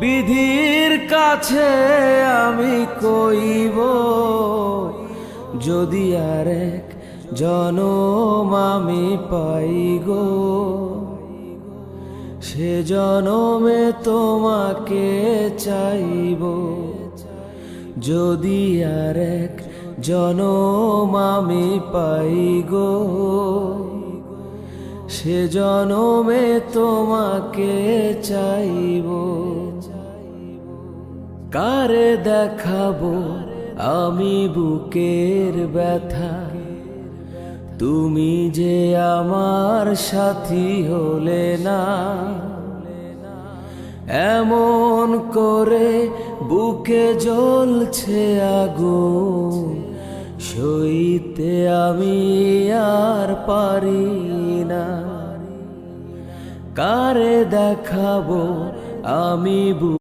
বিধির কাছে আমি কইব, যদি আরেক জনম আমি পাই গো, সে জনমে তোমাকে চাইব। যদি আরেক জনম আমি পাই গো, সে জনমে তোমাকে চাইব। কারে দেখাবো আমি বুকের ব্যথা, তুমি যে আমার সাথী হলে না। এমন করে বুকে জ্বলছে আগুন, সইতে আমি আর পারি না। কারে দেখাবো আমি